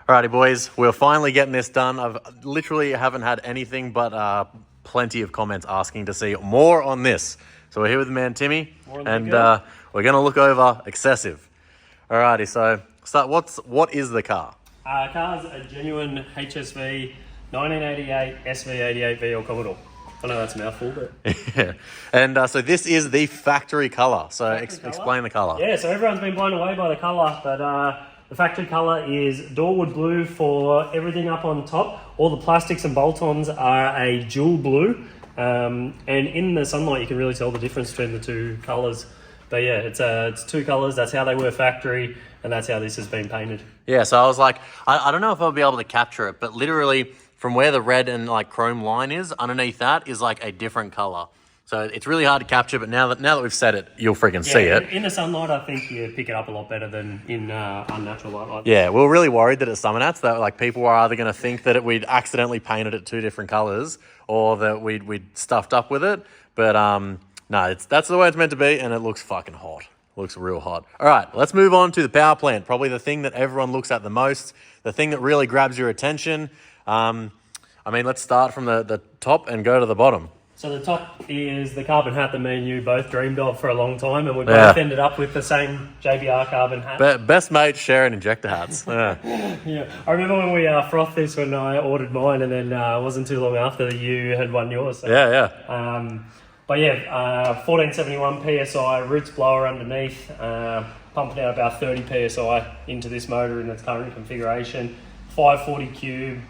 Alrighty, boys, we're finally getting this done. I've literally haven't had anything but plenty of comments asking to see more on this. So we're here with the man Timmy, and we're going to look over excessive. Alrighty, so what is the car? Car's a genuine HSV 1988 SV88 V or Commodore. I know that's a mouthful, but... Yeah. And so this is the factory colour. So explain the colour. Yeah, so everyone's been blown away by the colour, but the factory colour is Doorwood blue for everything up on top. All the plastics and bolt-ons are a dual blue. And in the sunlight, you can really tell the difference between the two colours. But yeah, it's two colours. That's how they were factory, and that's how this has been painted. Yeah, so I was like, I don't know if I'll be able to capture it, but literally from where the red and like chrome line is, underneath that is like a different colour. So it's really hard to capture, but now that we've said it, you'll freaking see it. In the sunlight, I think you pick it up a lot better than in unnatural light like Yeah, we were really worried that at Summernats that like people were either going to think that we'd accidentally painted it two different colours or that we'd stuffed up with it. But no, that's the way it's meant to be, and it looks fucking hot. Looks real hot. All right, let's move on to the power plant. Probably the thing that everyone looks at the most, the thing that really grabs your attention. I mean, let's start from the top and go to the bottom. So the top is the carbon hat that me and you both dreamed of for a long time, and we both ended up with the same JBR carbon hat. Best mates sharing injector hats. Yeah. Yeah, I remember when we frothed this when I ordered mine, and then it wasn't too long after that you had won yours. So, yeah. But yeah, 1471 PSI, roots blower underneath, pumping out about 30 PSI into this motor in its current configuration. 540 cube.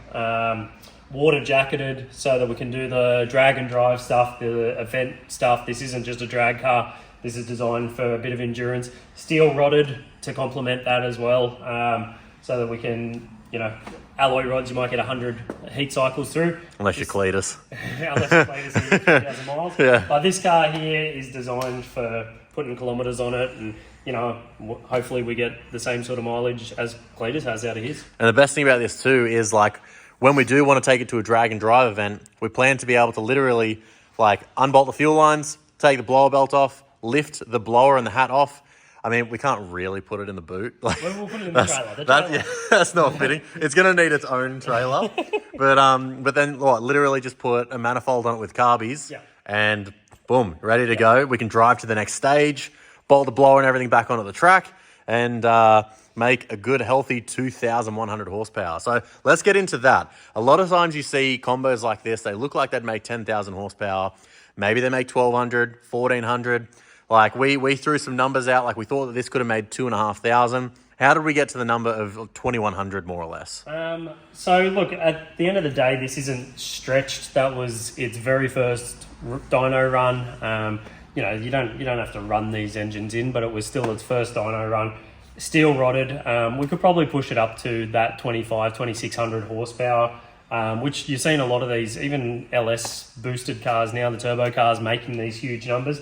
Water jacketed so that we can do the drag and drive stuff, the event stuff. This isn't just a drag car. This is designed for a bit of endurance. Steel rodded to complement that as well, so that we can, alloy rods, you might get 100 heat cycles through. Unless you're Cletus. Unless you're Cletus and 3,000 miles. Yeah. But this car here is designed for putting kilometres on it, and hopefully we get the same sort of mileage as Cletus has out of his. And the best thing about this too is like, when we do want to take it to a drag and drive event, we plan to be able to literally like unbolt the fuel lines, take the blower belt off, lift the blower and the hat off. I mean, we can't really put it in the boot. Like, we'll put it in the trailer. That's not fitting. It's going to need its own trailer. But then literally just put a manifold on it with carbies and boom, ready to go. We can drive to the next stage, bolt the blower and everything back onto the track, and make a good, healthy 2,100 horsepower. So let's get into that. A lot of times you see combos like this, they look like they'd make 10,000 horsepower. Maybe they make 1,200, 1,400. Like we threw some numbers out, like we thought that this could have made 2,500. How did we get to the number of 2,100 more or less? So look, at the end of the day, this isn't stretched. That was its very first dyno run. You don't have to run these engines in, but it was still its first dyno run. Steel rodded. We could probably push it up to that 2,600 horsepower, which you've seen a lot of these, even LS boosted cars now, the turbo cars making these huge numbers.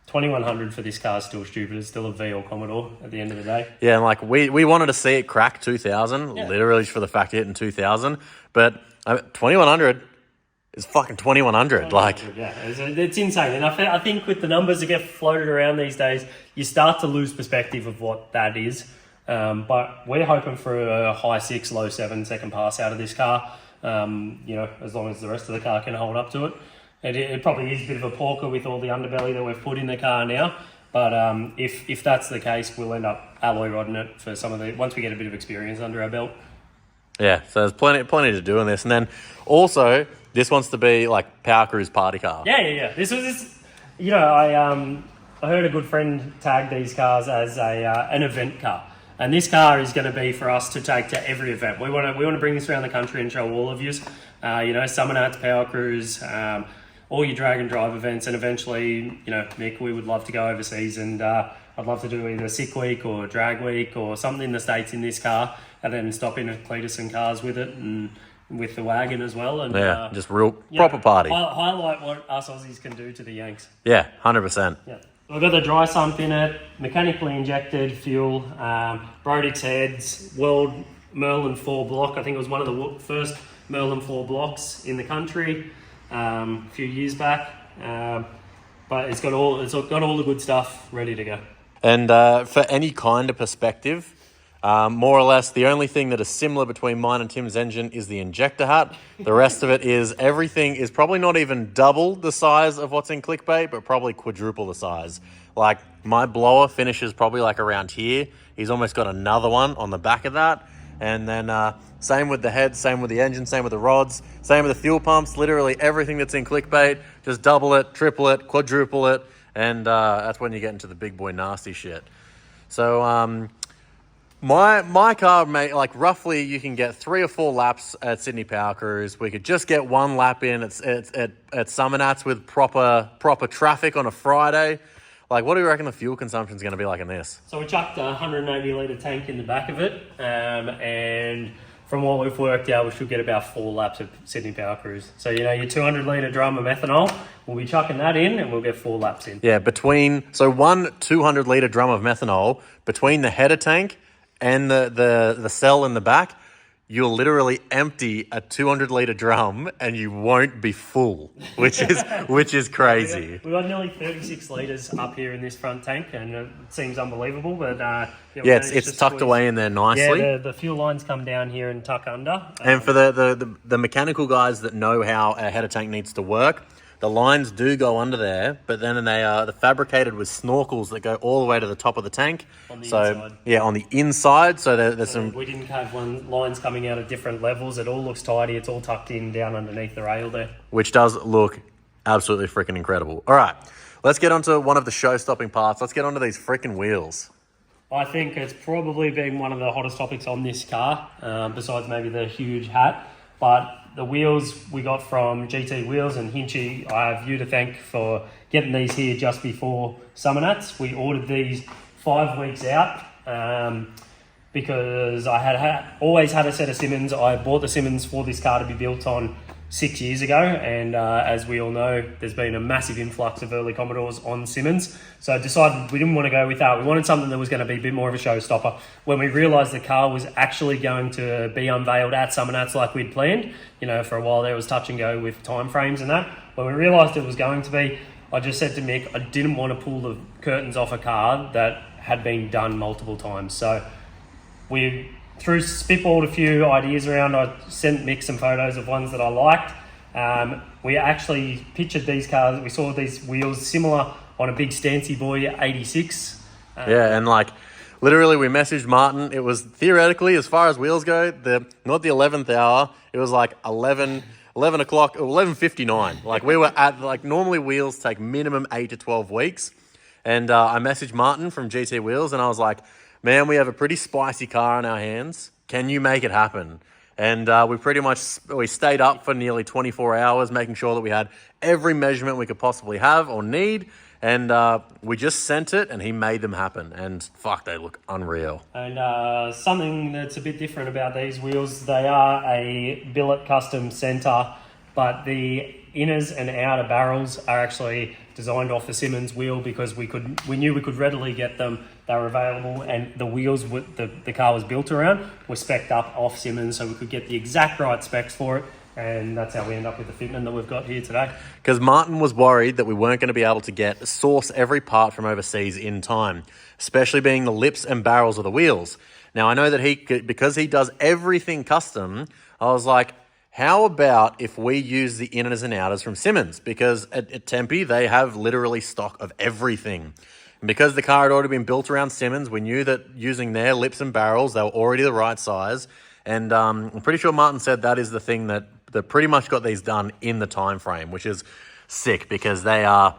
2,100 for this car is still stupid. It's still a V or Commodore at the end of the day. Yeah, and like we wanted to see it crack 2,000, literally for the fact of hitting 2,000, but 2,100 is fucking 2,100. Like, yeah, it's insane. And I think with the numbers that get floated around these days, you start to lose perspective of what that is. But we're hoping for a high 6, low 7 second pass out of this car. As long as the rest of the car can hold up to it. It probably is a bit of a porker with all the underbelly that we've put in the car now. But if that's the case, we'll end up alloy rodding it for once we get a bit of experience under our belt. Yeah, so there's plenty to do in this. And then also, this wants to be like Power Cruise party car. Yeah. I heard a good friend tag these cars as an event car. And this car is going to be for us to take to every event. We want to bring this around the country and show all of you. Summernats, Power Cruise, all your drag and drive events, and eventually, Mick, we would love to go overseas, and I'd love to do either Sick Week or Drag Week or something in the States in this car, and then stop in at Cletus and cars with it, and with the wagon as well. And just real proper party. Highlight what us Aussies can do to the Yanks. Yeah, 100%. Yeah. We've got the dry sump in it, mechanically injected fuel, Brodix heads, World Merlin 4 block. I think it was one of the first Merlin 4 blocks in the country a few years back. But it's got all the good stuff ready to go. And for any kind of perspective, More or less, the only thing that is similar between mine and Tim's engine is the injector hat. The rest of it is everything is probably not even double the size of what's in Clickbait, but probably quadruple the size. Like, my blower finishes probably like around here. He's almost got another one on the back of that. And then same with the head, same with the engine, same with the rods, same with the fuel pumps. Literally everything that's in Clickbait, just double it, triple it, quadruple it. And that's when you get into the big boy nasty shit. So my car, mate, like roughly you can get 3 or 4 laps at Sydney Power Cruise. We could just get 1 lap in at Summernats with proper traffic on a Friday. Like, what do you reckon the fuel consumption is going to be like in this? So we chucked a 180 litre tank in the back of it, and from what we've worked out, we should get about 4 laps of Sydney Power Cruise. So, you know, your 200 litre drum of methanol, we'll be chucking that in and we'll get 4 laps in. Yeah, one 200 litre drum of methanol, between the header tank and the cell in the back, you'll literally empty a 200 litre drum and you won't be full, which is crazy. We've got nearly 36 litres up here in this front tank, and it seems unbelievable, but it's tucked away in there nicely. Yeah, the fuel lines come down here and tuck under. And for the mechanical guys that know how a header tank needs to work, the lines do go under there, but then they are fabricated with snorkels that go all the way to the top of the tank. On the inside. Yeah, on the inside. So there's some. We didn't have lines coming out at different levels. It all looks tidy. It's all tucked in down underneath the rail there, which does look absolutely freaking incredible. All right, let's get onto one of the show-stopping parts. Let's get onto these freaking wheels. I think it's probably been one of the hottest topics on this car, besides maybe the huge hat. But the wheels we got from GT Wheels and Hinchy, I have you to thank for getting these here just before Summernats. We ordered these 5 weeks out because I had always had a set of Simmons. I bought the Simmons for this car to be built on 6 years ago, and as we all know, there's been a massive influx of early Commodores on Simmons, so I decided we didn't want to go with that. We wanted something that was going to be a bit more of a showstopper. When we realised the car was actually going to be unveiled at Summernats like we'd planned, you know, for a while there was touch and go with time frames and that. When we realised it was going to be, I just said to Mick, I didn't want to pull the curtains off a car that had been done multiple times. So we spitballed a few ideas around. I sent Mick some photos of ones that I liked. We actually pictured these cars. We saw these wheels similar on a big Stancy Boy 86. And like literally we messaged Martin. It was theoretically, as far as wheels go, not the 11th hour. It was like 11 o'clock, 11:59. Like we were at, like, normally wheels take minimum 8 to 12 weeks. And I messaged Martin from GT Wheels and I was like, man, we have a pretty spicy car in our hands. Can you make it happen? And we stayed up for nearly 24 hours, making sure that we had every measurement we could possibly have or need. And we just sent it and he made them happen. And fuck, they look unreal. And something that's a bit different about these wheels, they are a billet custom center, but the inners and outer barrels are actually designed off the Simmons wheel because we knew we could readily get them. They were available, and the wheels the car was built around were spec'd up off Simmons, so we could get the exact right specs for it, and that's how we end up with the fitment that we've got here today. Because Martin was worried that we weren't going to be able to source every part from overseas in time, especially being the lips and barrels of the wheels. Now, I know that because he does everything custom, I was like, how about if we use the inners and outers from Simmons? Because at Tempe, they have literally stock of everything. And because the car had already been built around Simmons, we knew that using their lips and barrels, they were already the right size. And I'm pretty sure Martin said that is the thing that pretty much got these done in the time frame, which is sick because they're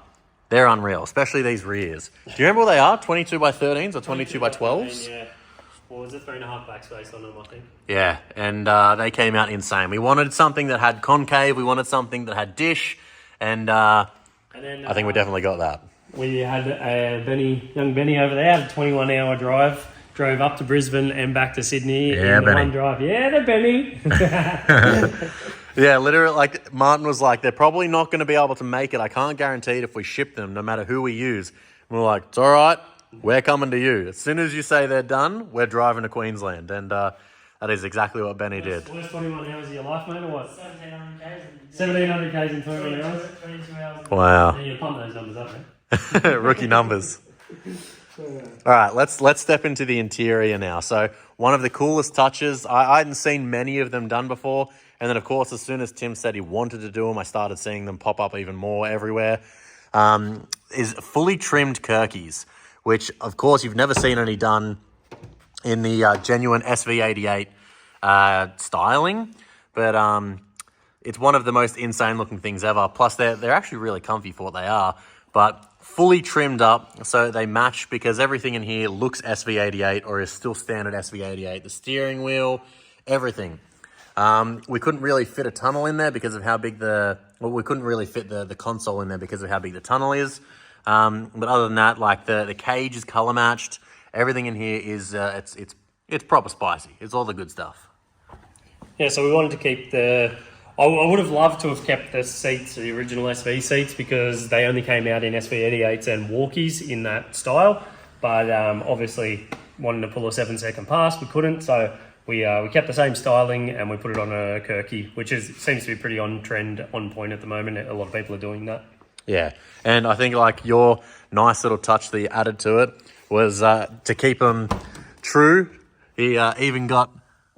unreal, especially these rears. Do you remember what they are? 22 by 13s or 22 by 12s? Yeah. Or was it 3.5 backspace on them, I think? Yeah, and they came out insane. We wanted something that had concave, we wanted something that had dish, and I think we definitely got that. We had young Benny over there, had a 21-hour drive, drove up to Brisbane and back to Sydney in one drive. Yeah, the Benny. Yeah, literally, like Martin was like, they're probably not going to be able to make it. I can't guarantee it if we ship them, no matter who we use. And we're like, it's all right. We're coming to you. As soon as you say they're done, we're driving to Queensland. And that is exactly what Benny did. Worst 21 hours of your life, mate, or what? 1,700 Ks in 21 hours. 22 hours. Wow. Yeah, you pump those numbers up, man. Rookie numbers. All right, let's step into the interior now. So one of the coolest touches, I hadn't seen many of them done before. And then, of course, as soon as Tim said he wanted to do them, I started seeing them pop up even more everywhere, is fully trimmed Kirkies, which, of course, you've never seen any done in the genuine SV88 styling. But it's one of the most insane-looking things ever. Plus, they're actually really comfy for what they are. But fully trimmed up, so they match because everything in here looks SV88 or is still standard SV88. The steering wheel, everything. We couldn't really fit a tunnel in there because of how big we couldn't really fit the console in there because of how big the tunnel is. But other than that, like the cage is color matched. Everything in here is it's proper spicy. It's all the good stuff. Yeah, so we wanted to keep I would have loved to have kept the seats, the original SV seats, because they only came out in SV88s and walkies in that style. But obviously, wanting to pull a 7-second pass, we couldn't. So we kept the same styling and we put it on a Kirky, which seems to be pretty on trend, on point at the moment. A lot of people are doing that. Yeah, and I think like your nice little touch that you added to it was to keep them true. He even got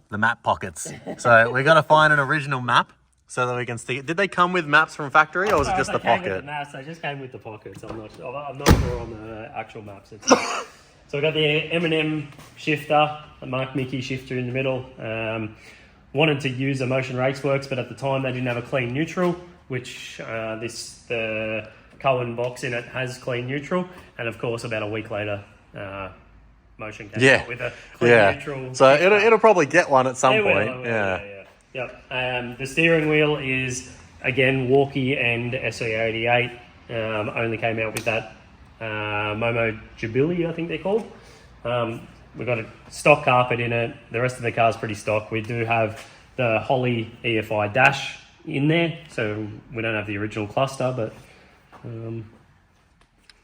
the map pockets. So we got to find an original map so that we can stick it. Did they come with maps from factory, or was it just the pocket? With the maps, they just came with the pockets. I'm not sure on the actual maps. So we got the M&M shifter, a Mark Mickey shifter in the middle. Wanted to use a Motion Raceworks, but at the time they didn't have a clean neutral, which the Cohen box in it has clean neutral. And of course, about a week later, Motion came out with a clean neutral. So it'll probably get one at some point. Yep. The steering wheel is, again, walkie and SV88. Only came out with that Momo Jubilee, I think they're called. We've got a stock carpet in it. The rest of the car's pretty stock. We do have the Holly EFI dash in there, so we don't have the original cluster, but...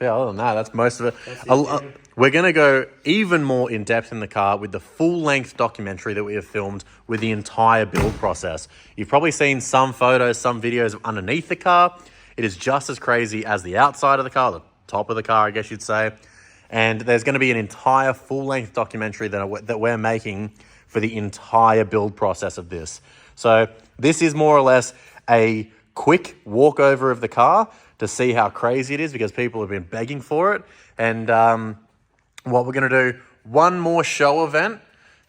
other than that, that's most of it. We're going to go even more in depth in the car with the full-length documentary that we have filmed with the entire build process. You've probably seen some photos, some videos underneath the car. It is just as crazy as the outside of the car, the top of the car, I guess you'd say. And there's going to be an entire full-length documentary that we're making for the entire build process of this. So this is more or less a quick walkover of the car to see how crazy it is because people have been begging for it. And what we're going to do, one more show event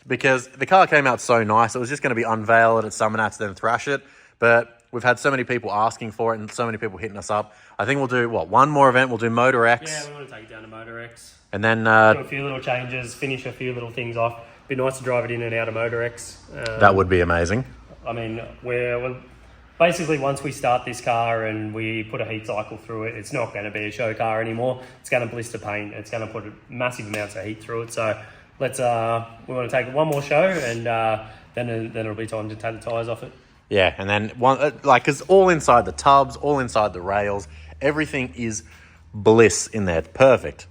because the car came out so nice. It was just going to be unveiled at Summernats, then thrash it. But we've had so many people asking for it and so many people hitting us up. I think we'll do, one more event? We'll do Motor X. Yeah, we want to take it down to Motor X. And then... do a few little changes, finish a few little things off. Be nice to drive it in and out of Motor X. That would be amazing. I mean, we're basically, once we start this car and we put a heat cycle through it, it's not going to be a show car anymore. It's going to blister paint. It's going to put massive amounts of heat through it. So we want to take one more show and then it'll be time to take the tyres off it. Yeah, and then because all inside the tubs, all inside the rails, everything is bliss in there. Perfect.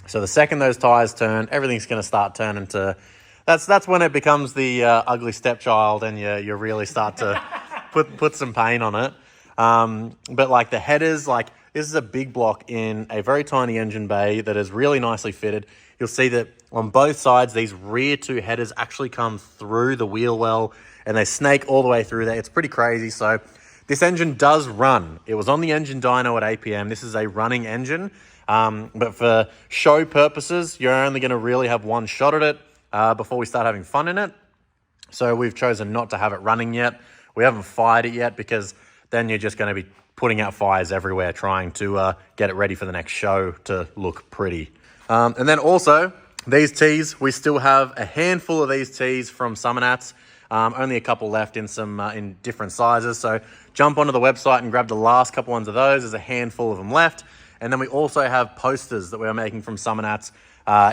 So the second those tyres turn, everything's going to start turning to... That's when it becomes the ugly stepchild and you really start to put some paint on it. But like the headers, like this is a big block in a very tiny engine bay that is really nicely fitted. You'll see that on both sides, these rear two headers actually come through the wheel well and they snake all the way through there. It's pretty crazy. So this engine does run. It was on the engine dyno at APM. This is a running engine. But for show purposes, you're only going to really have one shot at it before we start having fun in it. So we've chosen not to have it running yet. We haven't fired it yet because then you're just going to be putting out fires everywhere trying to get it ready for the next show to look pretty. And then also, these tees, we still have a handful of these tees from Summernats. Only a couple left in some in different sizes. So jump onto the website and grab the last couple ones of those. There's a handful of them left. And then we also have posters that we're making from Summernats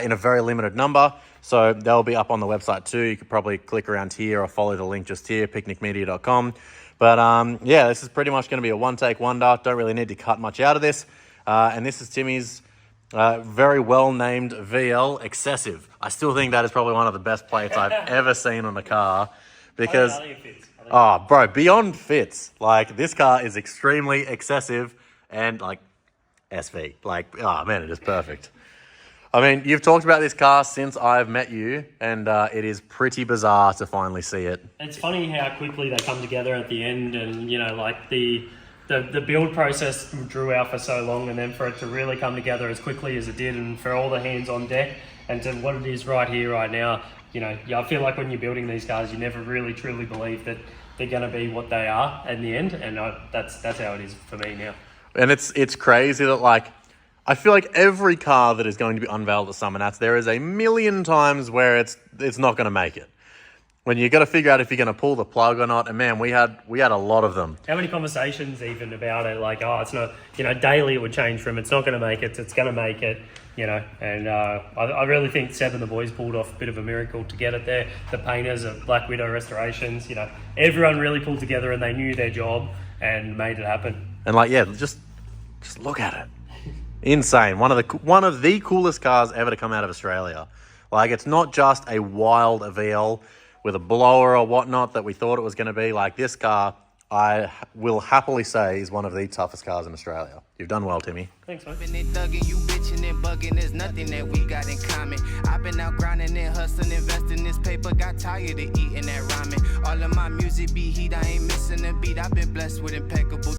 in a very limited number. So they'll be up on the website too. You could probably click around here or follow the link just here, picnicmedia.com. But yeah, this is pretty much going to be a one-take wonder. Don't really need to cut much out of this. And this is Timmy's very well-named VL Excessive. I still think that is probably one of the best plates I've ever seen on a car. Because, bro, beyond fits. Like, this car is extremely excessive and, like, SV. Like, oh, man, it is perfect. I mean, you've talked about this car since I've met you, and it is pretty bizarre to finally see it. It's funny how quickly they come together at the end, and you know, like the build process drew out for so long, and then for it to really come together as quickly as it did, and for all the hands on deck, and to what it is right here, right now. You know, I feel like when you're building these cars, you never really truly believe that they're going to be what they are in the end, and that's how it is for me now. And it's crazy that, like, I feel like every car that is going to be unveiled at Summernats, there is a million times where it's not going to make it. When you got to figure out if you're going to pull the plug or not, and man, we had a lot of them. How many conversations even about it? Like, oh, it's not, you know, daily it would change from it's not going to make it, it's going to make it, you know. And I really think Seb and the boys pulled off a bit of a miracle to get it there. The painters of Black Widow Restorations, you know, everyone really pulled together and they knew their job and made it happen. And like, yeah, just look at it. Insane. One of the coolest cars ever to come out of Australia. Like, it's not just a wild VL with a blower or whatnot that we thought it was going to be. Like, this car, I will happily say, is one of the toughest cars in Australia. You've done well, Timmy. Thanks, mate. You bitching and bugging, there's nothing that we got in common. I've been out grinding and hustling, investing this paper, got tired of eating that ramen. All of my music be heat, I ain't missing a beat. I've been blessed with impeccable